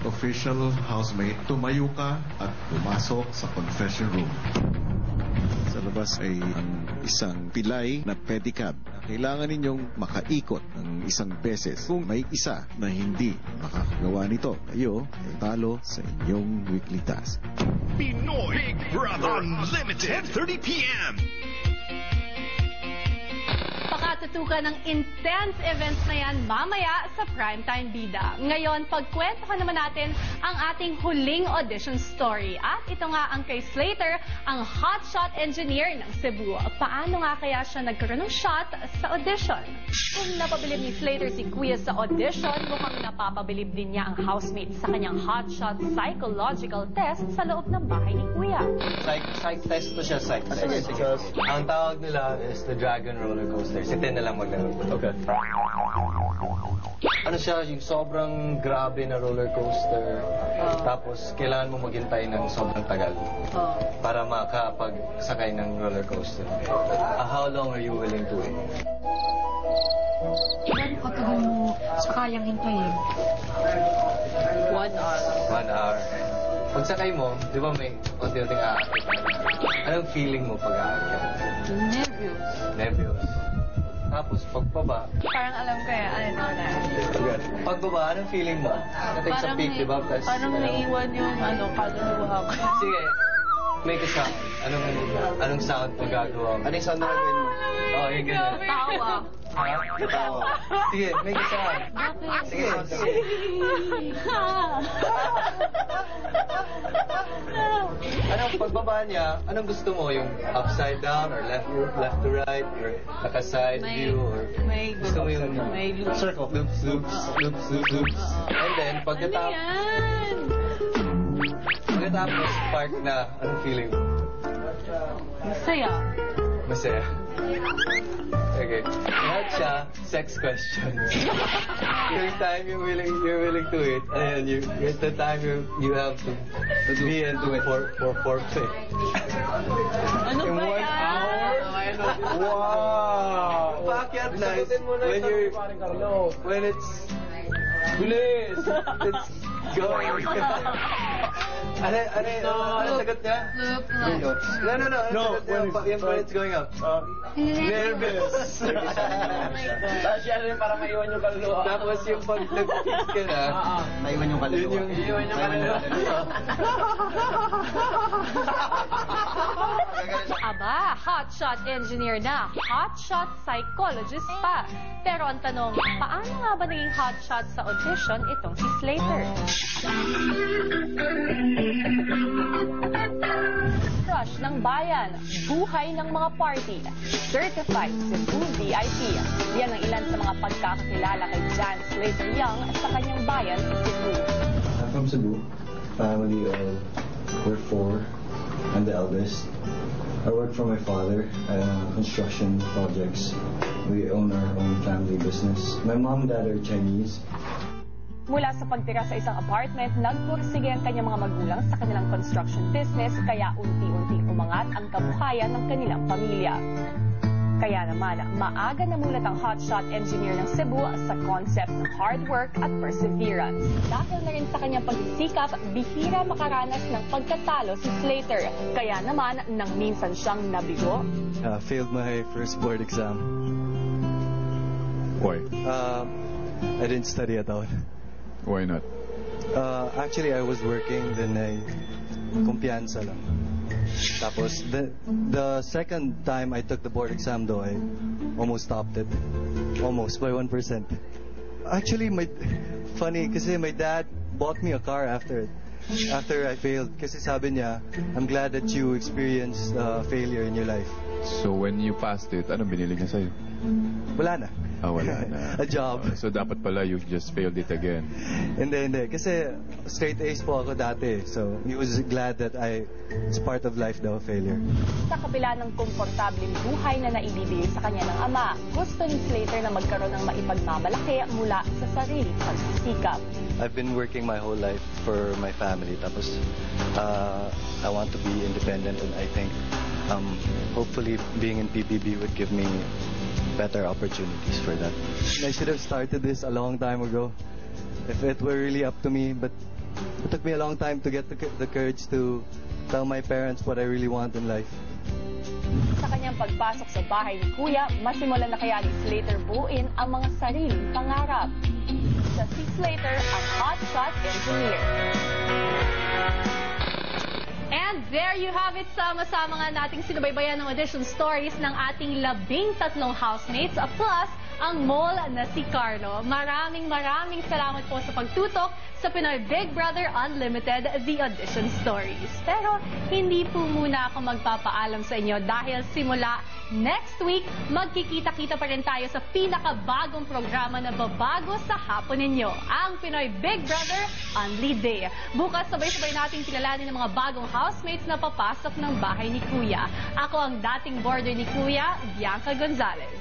official housemate, tumayo ka at pumasok sa confession room. Sa labas ay ang isang pilay na pedicab. Kailangan ninyong makaikot ng isang beses. Kung may isa na hindi makakagawa nito, kayo ay talo sa inyong weekly task. Pinoy Big Brother Unlimited, 10:30 p.m. Pakatutukan ng intense events na yan mamaya sa Primetime Bida. Ngayon, pagkwento ka naman natin ang ating huling audition story. At ito nga ang kay Slater, ang hotshot engineer ng Cebu. Paano nga kaya siya nagkaroon ng shot sa audition? Kung napabilib ni Slater si Kuya sa audition, mukhang napapabilib din niya ang housemate sa kanyang hotshot psychological test sa loob ng bahay ni Kuya. Psych test to siya, psych. Sige. Ang tawag nila is the Dragon Roller Coaster. Si Ten na lang maglaro. Okay. Ano siya, yung sobrang grabe na roller coaster. Tapos, kailangan mo maghintay ng sobrang tagal para makapagsakay ng roller coaster. How long are you willing to wait? Ilan katagal mo sa kayang hintayin? 1 hour. 1 hour. Pagsakay mo, di ba may unti-unting aakit? Anong feeling mo pag aakit? Nervous. Tapos, pagbaba. Parang alam ko ano na. Pagbaba, anong feeling mo? Natik sa peak, di ba? Parang naiwan yung kaluluwa ko. Sige, make a sound. Anong sound pag gagawa mo? Anong sound na gagawin mo? Yung ganyan. Tawa. Tawa. Sige, make a sound. Sige. Anong pagbaba niya, anong gusto mo? Yung upside down or left to right or naka-side view or gusto mo yung circle? Loops. And then, pagkatapos part na, anong feeling mo? Masaya. Okay. Lahat siya, sex questions. Yung time you're willing to it, and it's the time you have to be into it for foreplay. Ano ba yan? 1 hour? Wow! Paakyat na, when it's going. Ano sagot niya? Loops. No. Ano sagot niya? When it's going up. Nervous. Tapos yan rin para maiwan yung kaluluwa. Tapos yung pag nag-kiss ka na, maiwan yung kaluluwa. Iwan yung kaluluwa. Aba, hotshot engineer na, hotshot psychologist pa. Pero ang tanong, paano nga ba naging hotshot sa audition itong si Slater? Crush ng bayan, buhay ng mga party, certified Cebu VIP. Yan ang ilan sa mga pagkakakilala kay Jan Slater Young sa kanyang bayan sa Cebu. I'm from Cebu. Family of, we're 4. I'm the eldest. I work for my father, construction projects. We own our own family business. My mom and dad are Chinese. Mula sa pagtira sa isang apartment, nagpursige ang kanyang mga magulang sa kanilang construction business, kaya unti-unti umangat ang kabuhayan ng kanilang pamilya. Kaya naman, maaga namulat ang hotshot engineer ng Cebu sa concept ng hard work at perseverance. Dahil na rin sa kanyang pagsisikap, bihira makaranas ng pagkatalo si Slater. Kaya naman, nang minsan siyang nabigo. Failed my first board exam. Why? I didn't study at all. Why not? Actually, I was working, then kumpiyansa lang. Tapos, the second time I took the board exam though, I almost stopped it. Almost, by 1%. Actually, funny, kasi my dad bought me a car after it. After I failed. Kasi sabi niya, I'm glad that you experienced failure in your life. So when you passed it, anong binili niya sa'yo? Wala na. Wala na. A job. So dapat pala you just failed it again. Hindi. Kasi straight A's po ako dati. So he was glad that it's part of life daw, failure. Sa kabila ng komportableng buhay na naibibigay sa kanya ng ama, gusto ni Slater na magkaroon ng maipagmamalaki mula sa sariling pagsisikap. I've been working my whole life for my family. Tapos I want to be independent, and I think hopefully being in PBB would give me better opportunities for that. I should have started this a long time ago if it were really up to me, but It took me a long time to get the courage to tell my parents what I really want in life. Sa kanyang pagpasok sa bahay ni Kuya, masimulan na kaya ni Slater buuin ang mga sariling pangarap. Siya si Slater, ang hotshot engineer. And there you have it, sama-sama nga nating sinubaybayan ng audition stories ng ating 13 housemates, plus ang mole na si Carlo. Maraming salamat po sa pagtutok sa Pinoy Big Brother Unlimited, The Audition Stories. Pero hindi po muna ako magpapaalam sa inyo dahil simula next week, magkikita-kita pa rin tayo sa pinakabagong programa na babago sa hapon ninyo, ang Pinoy Big Brother Unli Day. Bukas sabay-sabay nating kilalanin ng mga bagong housemates na papasok ng bahay ni Kuya. Ako ang dating boarder ni Kuya, Bianca Gonzalez.